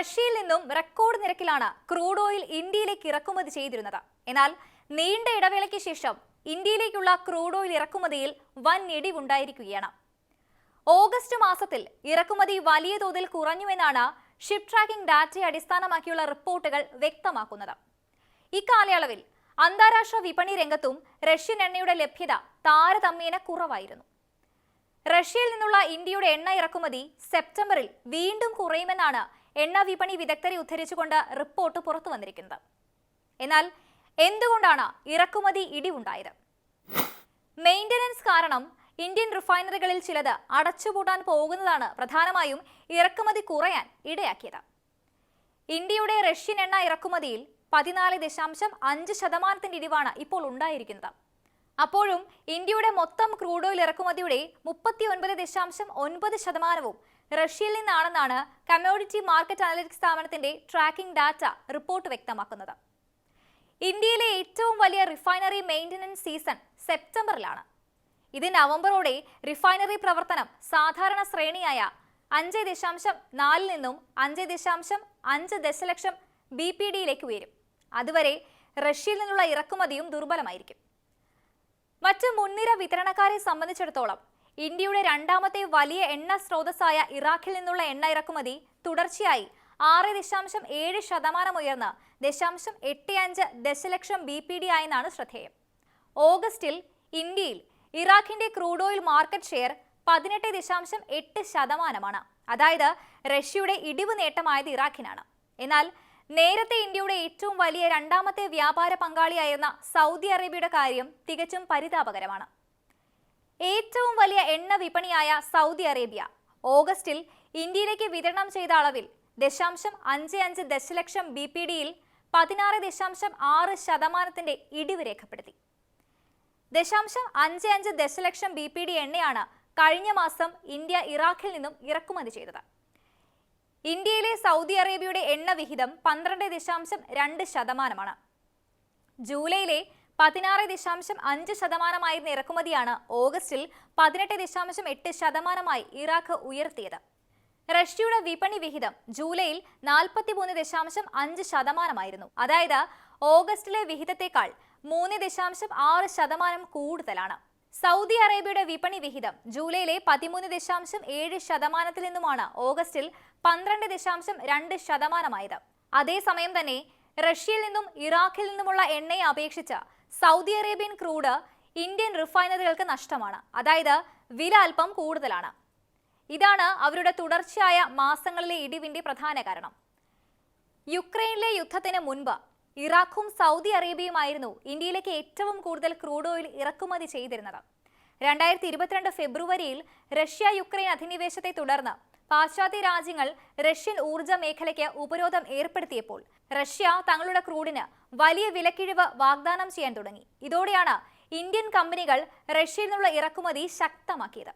റഷ്യയിൽ നിന്നും റെക്കോർഡ് നിരക്കിലാണ് ക്രൂഡ് ഓയിൽ ഇന്ത്യയിലേക്ക് ഇറക്കുമതി ചെയ്തിരുന്നത്. എന്നാൽ നീണ്ട ഇടവേളയ്ക്ക് ശേഷം ഇന്ത്യയിലേക്കുള്ള ക്രൂഡ് ഓയിൽ ഇറക്കുമതിയിൽ വൻ ഇടിവുണ്ടായിരിക്കുകയാണ്. ഓഗസ്റ്റ് മാസത്തിൽ ഇറക്കുമതി വലിയ തോതിൽ കുറഞ്ഞുവെന്നാണ് ഷിപ്പ് ട്രാക്കിംഗ് ഡാറ്റയെ അടിസ്ഥാനമാക്കിയുള്ള റിപ്പോർട്ടുകൾ വ്യക്തമാക്കുന്നത്. ഇക്കാലയളവിൽ അന്താരാഷ്ട്ര വിപണി രംഗത്തും റഷ്യൻ എണ്ണയുടെ ലഭ്യത താരതമ്യേന കുറവായിരുന്നു. റഷ്യയിൽ നിന്നുള്ള ഇന്ത്യയുടെ എണ്ണ ഇറക്കുമതി സെപ്റ്റംബറിൽ വീണ്ടും കുറയുമെന്നാണ് എണ്ണ വിപണി വിദഗ്ധരെ ഉദ്ധരിച്ചുകൊണ്ട് റിപ്പോർട്ട് പുറത്തു വന്നിരിക്കുന്നത്. എന്നാൽ എന്തുകൊണ്ടാണ് ഇറക്കുമതി ഇടിവുണ്ടായത്? മെയിന്റനൻസ് കാരണം ഇന്ത്യൻ റിഫൈനറികളിൽ ചിലത് അടച്ചുപൂട്ടാൻ പോകുന്നതാണ് പ്രധാനമായും ഇറക്കുമതി കുറയാൻ ഇടയാക്കിയത്. ഇന്ത്യയുടെ റഷ്യൻ എണ്ണ ഇറക്കുമതിയിൽ 14.5% ഇടിവാണ് ഇപ്പോൾ ഉണ്ടായിരിക്കുന്നത്. അപ്പോഴും ഇന്ത്യയുടെ മൊത്തം ക്രൂഡ് ഓയിൽ ഇറക്കുമതിയുടെ 39.9% റഷ്യയിൽ നിന്നാണെന്നാണ് കമ്മോഡിറ്റി മാർക്കറ്റ് അനലിറ്റിക്സ് സ്ഥാപനത്തിന്റെ ട്രാക്കിംഗ് ഡാറ്റ റിപ്പോർട്ട് വ്യക്തമാക്കുന്നത്. ഇന്ത്യയിലെ ഏറ്റവും വലിയ റിഫൈനറി മെയിന്റനൻസ് സീസൺ സെപ്റ്റംബറിലാണ്. ഇത് നവംബറോടെ റിഫൈനറി പ്രവർത്തനം സാധാരണ ശ്രേണിയായ 5.4 നിന്നും 5.5 ദശലക്ഷം BPD-യിലേക്ക് ഉയരും. അതുവരെ റഷ്യയിൽ നിന്നുള്ള ഇറക്കുമതിയും ദുർബലമായിരിക്കും. മറ്റ് മുൻനിര വിതരണക്കാരെ സംബന്ധിച്ചിടത്തോളം ഇന്ത്യയുടെ രണ്ടാമത്തെ വലിയ എണ്ണ സ്രോതസ്സായ ഇറാഖിൽ നിന്നുള്ള എണ്ണ ഇറക്കുമതി തുടർച്ചയായി 6.7% ഉയർന്ന് 0.85 ദശലക്ഷം BPD ആയെന്നാണ് ശ്രദ്ധേയം. ഓഗസ്റ്റിൽ ഇന്ത്യയിൽ ഇറാഖിന്റെ ക്രൂഡ് ഓയിൽ മാർക്കറ്റ് ഷെയർ 18.8%. അതായത് റഷ്യയുടെ ഇടിവ് നേട്ടമായത് ഇറാഖിനാണ്. എന്നാൽ നേരത്തെ ഇന്ത്യയുടെ ഏറ്റവും വലിയ രണ്ടാമത്തെ വ്യാപാര പങ്കാളിയായിരുന്ന സൗദി അറേബ്യയുടെ കാര്യം തികച്ചും പരിതാപകരമാണ്. ഏറ്റവും വലിയ എണ്ണ വിപണിയായ സൗദി അറേബ്യ ഓഗസ്റ്റിൽ ഇന്ത്യയിലേക്ക് വിതരണം ചെയ്ത അളവിൽ 0.55 ദശലക്ഷം BPD-യിൽ 16.6% ഇടിവ് രേഖപ്പെടുത്തി. 0.55 ദശലക്ഷം BPD എണ്ണയാണ് കഴിഞ്ഞ മാസം ഇന്ത്യ ഇറാഖിൽ നിന്നും ഇറക്കുമതി ചെയ്തത്. ഇന്ത്യയിലെ സൗദി അറേബ്യയുടെ എണ്ണ വിഹിതം 12.2%. ജൂലൈയിലെ 16.5% ഇറക്കുമതിയാണ് ഓഗസ്റ്റിൽ 18.8% ഇറാഖ് ഉയർത്തിയത്. റഷ്യയുടെ വിപണി വിഹിതം ജൂലൈയിൽ 43.5% അതായത് ഓഗസ്റ്റിലെ വിഹിതത്തെക്കാൾ 3.6% കൂടുതലാണ്. സൗദി അറേബ്യയുടെ വിപണി വിഹിതം ജൂലൈയിലെ 13.7% നിന്നുമാണ് ഓഗസ്റ്റിൽ 12.2% അതേസമയം തന്നെ റഷ്യയിൽ നിന്നും ഇറാഖിൽ നിന്നുമുള്ള എണ്ണയെ അപേക്ഷിച്ച് സൗദി അറേബ്യൻ ക്രൂഡ് ഇന്ത്യൻ റിഫൈനറികൾക്ക് നഷ്ടമാണ്. അതായത് വില അല്പം കൂടുതലാണ്. ഇതാണ് അവരുടെ തുടർച്ചയായ മാസങ്ങളിലെ ഇടിവിന്റെ പ്രധാന കാരണം. യുക്രൈനിലെ യുദ്ധത്തിന് മുൻപ് ഇറാഖും സൗദി അറേബ്യയുമായിരുന്നു ഇന്ത്യയിലേക്ക് ഏറ്റവും കൂടുതൽ ക്രൂഡ് ഓയിൽ ഇറക്കുമതി ചെയ്തിരുന്നത്. 2022 ഫെബ്രുവരിയിൽ റഷ്യ യുക്രൈൻ അധിനിവേശത്തെ തുടർന്ന് പാശ്ചാത്യ രാജ്യങ്ങൾ റഷ്യൻ ഊർജ്ജ മേഖലയ്ക്ക് ഉപരോധം ഏർപ്പെടുത്തിയപ്പോൾ റഷ്യ തങ്ങളുടെ ക്രൂഡിന് വലിയ വിലക്കിഴിവ് വാഗ്ദാനം ചെയ്യാൻ തുടങ്ങി. ഇതോടെയാണ് ഇന്ത്യൻ കമ്പനികൾ റഷ്യയിൽ നിന്നുള്ള ഇറക്കുമതി ശക്തമാക്കിയത്.